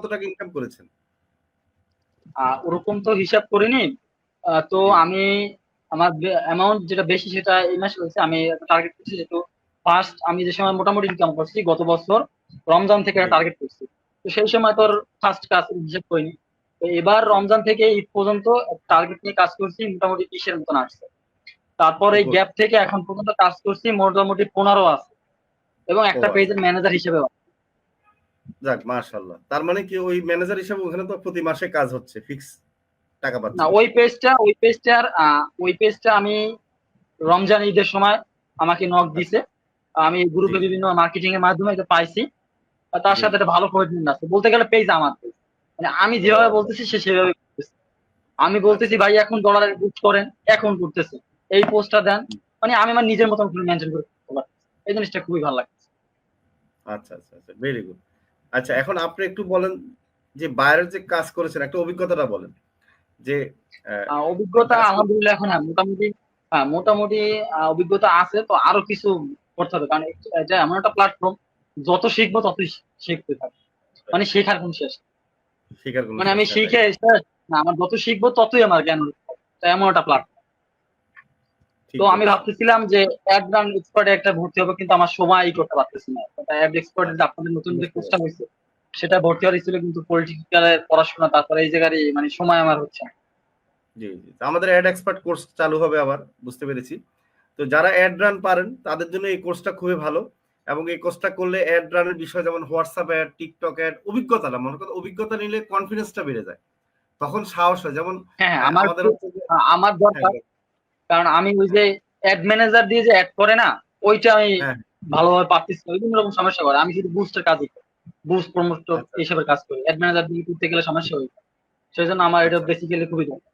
কত টাকা ইনকাম করেছেন? ওরকম তো হিসাব করিনি। তো জি, আমি আমার অ্যামাউন্ট যেটা বেশি সেটা এই মাসে হয়েছে। আমি টার্গেট করছি যেহেতু ফার্স্ট আমি যে সময় মোটামুটি ইনকাম করছি গত বছর রমজান থেকে জি, টার্গেট করছি। তো সেই সময় তোর আচ্ছা, ফার্স্ট কাজ হিসাব করিনি। তো এবার জি, রমজান থেকে ঈদ পর্যন্ত টার্গেট নিয়ে কাজ করছি, মোটামুটি 20-এর মতন আসছে। তারপর এই গুড। গ্যাপ থেকে এখন পর্যন্ত কাজ করছি মোটামুটি 15 আছে, এবং ও একটা আচ্ছা, পেজের ম্যানেজার হিসেবে। যাক মাশাআল্লাহ। তার মানে কি ওই ম্যানেজার হিসেবে ওখানে তো প্রতি মাসে কাজ হচ্ছে, ফিক্স টাকা না, পাচ্ছেন। ওই পেজটা আমি রমজান ঈদের সময় আমাকে নক আচ্ছা, দিছে। আমি জি, গ্রুপে বিভিন্ন মার্কেটিং এর মাধ্যমে এটা পাইছি। আর তার জি, সাথে একটা ভালো কমিটমেন্ট আছে, বলতে গেলে পেজ আমার পেজ, মানে আমি ও যেভাবে আচ্ছা, বলতেছি সে সেভাবে করতেছে। আমি আচ্ছা, বলতেছি আচ্ছা, ভাই এখন ডলারের বুক করেন, এখন করতেছে, এই পোস্টটা দেন, মানে আমি আমার নিজের মতন করে মেনশন করে করতে পারতেছি। এই জিনিসটা খুবই ভালো লাগছে। আচ্ছা, আচ্ছা, আচ্ছা, ভেরি গুড। আচ্ছা, এখন আপনি একটু বলেন যে বাইরের যে কাজ করেছেন একটা অভিজ্ঞতাটা বলেন যে এই অভিজ্ঞতা কাজ আলহামদুলিল্লাহ এখন মোটামুটি অভিজ্ঞতা আছে, তো আরো কিছু করতে হবে, কারণ এটা এমন একটা প্ল্যাটফর্ম, যত শিখবো ততই শিখতে থাকবে, মানে শেখার কোন শেষ নেই। শেখার কোনো মানে শেষ আমি নাই, রাইট? শিখে না, আমার যত শিখবো ততই আমার জ্ঞান হচ্ছে। তো এমন একটা প্ল্যাটফর্ম। ঠিক তো আমি বলেছেন। ভাবতেছিলাম যে অ্যাড রান এক্সপার্টে একটা ভর্তি হবে, কিন্তু আমার সময় করতে পারতেছি না। অ্যাড এক্সপার্টে যে আচ্ছা, আপনাদের নতুন যে বুঝতে কোর্সটা পারছি। হয়েছে সেটা ভর্তি হওয়ার ছিল, কিন্তু পলিটিক্যালের পড়াশোনা, তারপরে এই জায়গায় মানে সময় আমার হচ্ছে না। জি, জি। তো আমাদের অ্যাড এক্সপার্ট কোর্স চালু হবে আবার, বুঝতে পেরেছি। তো যারা অ্যাড রান পারেন তাদের জন্য এই কোর্সটা খুবই ভালো। এবং এই কোর্সটা করলে অ্যাড রানের বিষয় যেমন হোয়াটসঅ্যাপ অ্যাড, টিকটক অ্যাড, অভিজ্ঞতা না, মনে করেন অভিজ্ঞতা নিলে কনফিডেন্সটা বেড়ে যায়। তখন সাহস হয়। যেমন হ্যাঁ, হ্যাঁ, আমার আমাদের হচ্ছে যে আমার হ্যাঁ, দরকার, কারণ আমি ওই যে অ্যাড ম্যানেজার দিয়ে যে অ্যাড করে না, ওইটা আমি হ্যাঁ, ভালোভাবে পারতেছি না। বিভিন্ন রকম সমস্যা করে, আমি শুধু বুস্টের কাজই করি, বুস্ট প্রমোট আচ্ছা, এইসবের কাজ করি, অ্যাড ম্যানেজার দিয়ে করতে গেলে সমস্যা হয়ে যায়। সেই জন্য আমার এটা আচ্ছা। বেসিক্যালি খুবই দরকার।